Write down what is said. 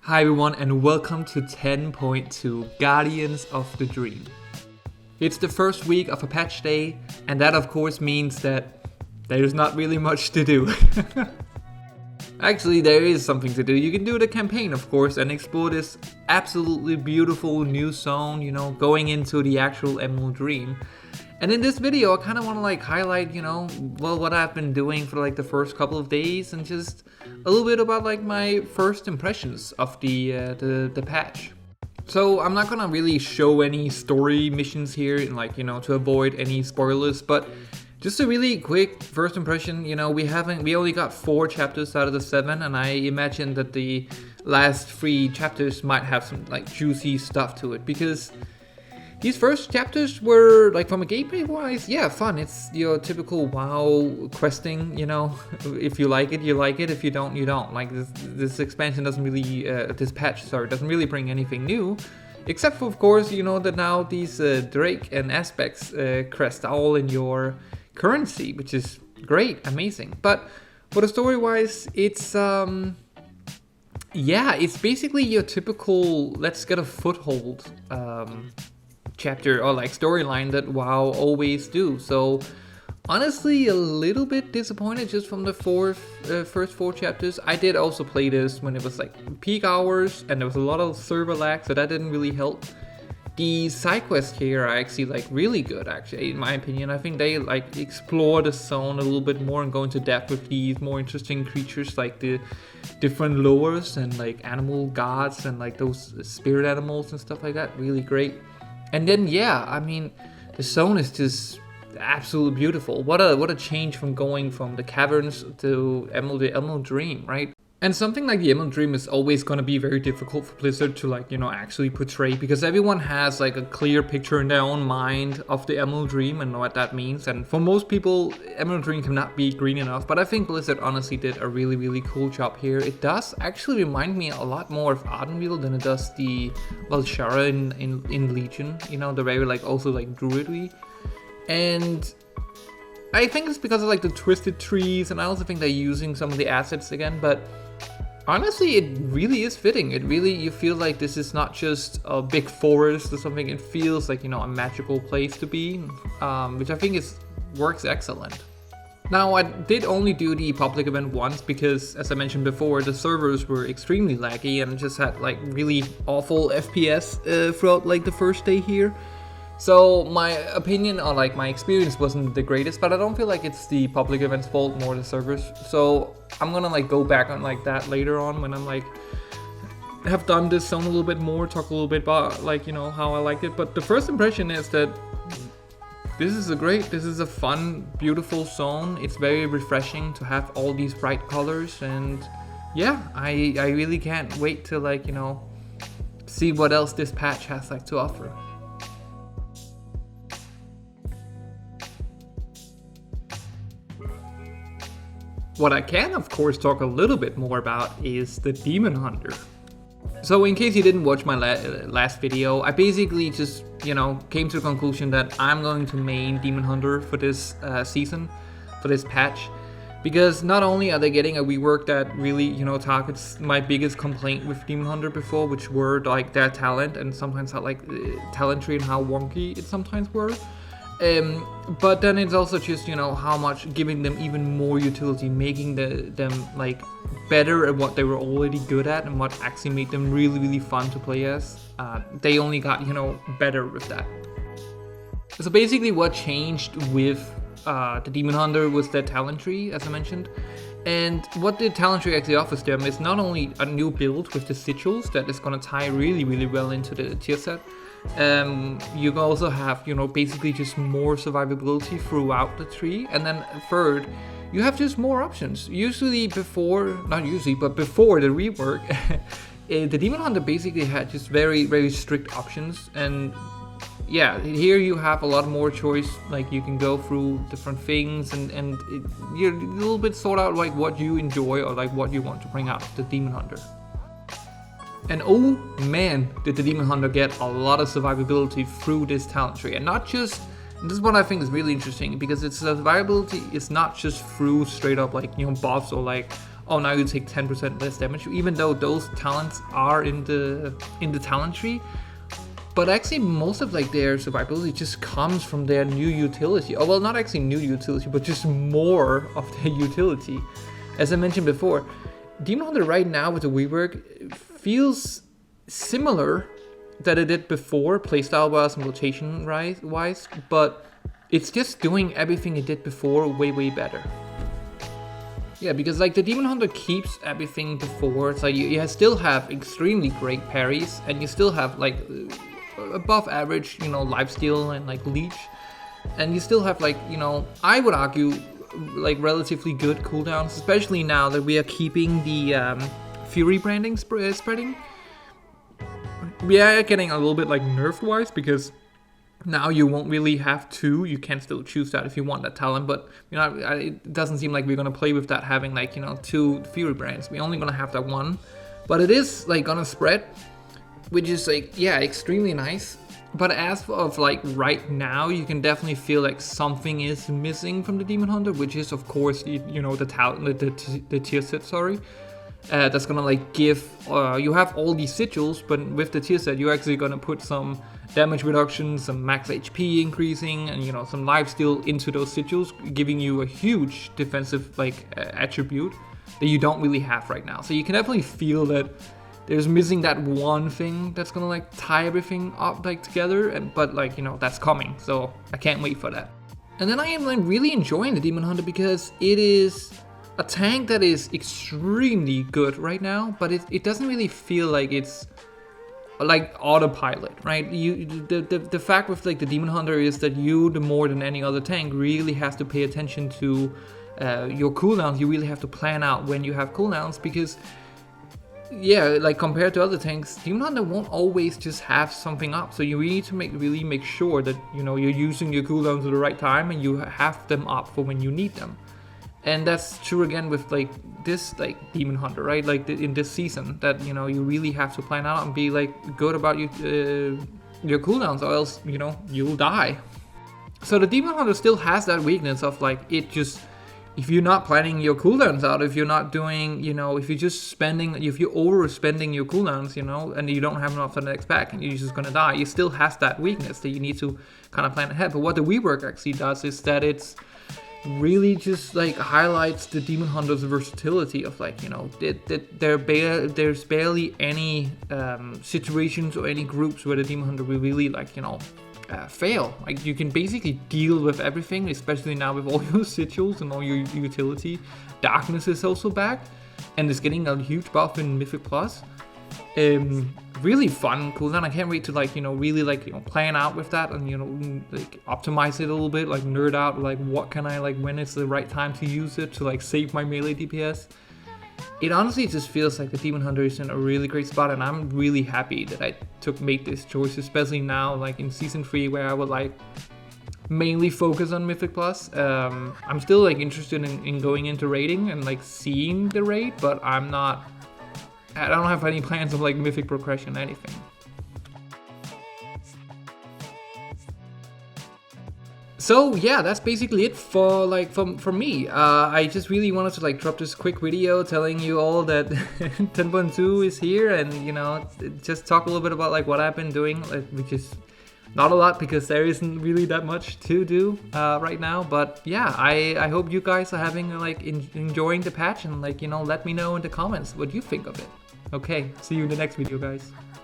Hi everyone and welcome to 10.2 Guardians of the Dream. It's the first week of a patch day, and that of course means that there's not really much to do. Actually, there is something to do. You can do the campaign, of course, and explore this absolutely beautiful new zone, going into the actual Emerald Dream. And in this video, I kind of want to highlight, what I've been doing for the first couple of days, and just a little bit about my first impressions of the patch. So I'm not gonna really show any story missions here, to avoid any spoilers, but just a really quick first impression. We only got 4 chapters out of the 7, and I imagine that the last 3 chapters might have some juicy stuff to it, because these first chapters were, from a gameplay wise, yeah, fun. It's your typical WoW questing, if you like it, you like it. If you don't, you don't. This expansion doesn't really, this patch, doesn't really bring anything new. Except for, of course, that now these Drake and Aspects crest are all in your currency, which is great, amazing. But for the story wise, it's, yeah, it's basically your typical let's get a foothold chapter or storyline that WoW always do. So honestly, a little bit disappointed just from the first 4 chapters. I did also play this when it was peak hours, and there was a lot of server lag, so that didn't really help. The side quests here are actually really good, actually, in my opinion. I think they explore the zone a little bit more and go into depth with these more interesting creatures, like the different lures and animal gods and those spirit animals and stuff like that. Really great. And then, yeah, I mean, the zone is just absolutely beautiful. What a change from going from the caverns to the Emerald Dream, right? And something like the Emerald Dream is always going to be very difficult for Blizzard to actually portray, because everyone has a clear picture in their own mind of the Emerald Dream and what that means. And for most people, Emerald Dream cannot be green enough. But I think Blizzard honestly did a really, really cool job here. It does actually remind me a lot more of Ardenweald than it does the Valshara in Legion. The very also druidry. And I think it's because of the twisted trees, and I also think they're using some of the assets again, but honestly, it really is fitting. You feel like this is not just a big forest or something. It feels like, a magical place to be, which I think works excellent. Now, I did only do the public event once because, as I mentioned before, the servers were extremely laggy and just had really awful FPS throughout the first day here. So my opinion or my experience wasn't the greatest, but I don't feel like it's the public event's fault, more the servers. So I'm gonna go back on that later on when I'm have done this zone a little bit more, talk a little bit about how I liked it. But the first impression is that this is a fun, beautiful zone. It's very refreshing to have all these bright colors, and yeah, I really can't wait to see what else this patch has to offer. What I can, of course, talk a little bit more about is the Demon Hunter. So in case you didn't watch my last video, I basically just, came to the conclusion that I'm going to main Demon Hunter for this season, for this patch. Because not only are they getting a rework that really, targets my biggest complaint with Demon Hunter before, which were their talent, and sometimes how talent tree and how wonky it sometimes were. But then it's also just, how much giving them even more utility, making them better at what they were already good at and what actually made them really, really fun to play as. They only got, better with that. So basically what changed with the Demon Hunter was their talent tree, as I mentioned. And what the talent tree actually offers them is not only a new build with the sigils that is going to tie really, really well into the tier set. You can also have, basically just more survivability throughout the tree. And then third, you have just more options. Before the rework, the Demon Hunter basically had just very, very strict options. And yeah, here you have a lot more choice. You can go through different things and you're a little bit sort out what you enjoy or what you want to bring out the Demon Hunter. And oh man, did the Demon Hunter get a lot of survivability through this talent tree. And not just, and this is what I think is really interesting, because its survivability is not just through straight up buffs or oh, now you take 10% less damage, even though those talents are in the talent tree. But actually most of like their survivability just comes from their new utility. Oh well, not actually new utility, but just more of their utility. As I mentioned before, Demon Hunter right now with the rework feels similar that it did before, playstyle wise and rotation wise, but it's just doing everything it did before way better. Yeah, because like the Demon Hunter keeps everything before. It's like you still have extremely great parries, and you still have like above average, you know, lifesteal and like leech, and you still have like, you know, I would argue like relatively good cooldowns, especially now that we are keeping the Fury branding spreading. We are getting a little bit like nerfed wise, because now you won't really have to. You can still choose that if you want that talent, but you know, it doesn't seem like we're gonna play with that, having like, you know, 2 Fury brands. We're only gonna have that one, but it is like gonna spread, which is like, yeah, extremely nice. But as of like right now, you can definitely feel like something is missing from the Demon Hunter, which is of course you know, the talent, the tier set, sorry. That's gonna like give, you have all these sigils, but with the tier set you're actually gonna put some damage reduction, some max HP increasing, and you know, some lifesteal into those sigils, giving you a huge defensive like attribute that you don't really have right now. So you can definitely feel that there's missing that one thing that's gonna like tie everything up like together, but like, you know, that's coming, so I can't wait for that. And then I am like really enjoying the Demon Hunter because it is a tank that is extremely good right now, but it doesn't really feel like it's like autopilot, right? The fact with like the Demon Hunter is that you, the more than any other tank, really has to pay attention to your cooldowns. You really have to plan out when you have cooldowns, because yeah, like compared to other tanks, Demon Hunter won't always just have something up. So you need to really make sure that, you know, you're using your cooldowns at the right time and you have them up for when you need them. And that's true again with like this like Demon Hunter, right? Like in this season, that, you know, you really have to plan out and be like good about your cooldowns, or else, you know, you'll die. So the Demon Hunter still has that weakness of like, it just, if you're not planning your cooldowns out, if you're not doing, you know, if you're just spending, if you're overspending your cooldowns, you know, and you don't have enough for the next pack and you're just gonna die, you still has that weakness that you need to kind of plan ahead. But what the rework actually does is that it's really just like highlights the Demon Hunter's versatility of like, you know, there's barely any situations or any groups where the Demon Hunter will really like, you know, fail. Like you can basically deal with everything, especially now with all your sigils and all your utility. Darkness is also back and is getting a huge buff in Mythic Plus. Really fun cooldown. I can't wait to like, you know, really like, you know, plan out with that and, you know, like optimize it a little bit, like nerd out like what can I like, when it's the right time to use it to like save my melee DPS. It honestly just feels like the Demon Hunter is in a really great spot, and I'm really happy that I made this choice, especially now like in season 3 where I would like mainly focus on Mythic Plus. I'm still like interested in going into raiding and like seeing the raid, but I don't have any plans of like Mythic progression or anything. So yeah, that's basically it for like from me. I just really wanted to like drop this quick video telling you all that 10.2 is here, and you know, just talk a little bit about like what I've been doing, which is not a lot because there isn't really that much to do right now. But yeah, I hope you guys are having like enjoying the patch, and like, you know, let me know in the comments what you think of it. Okay, see you in the next video, guys.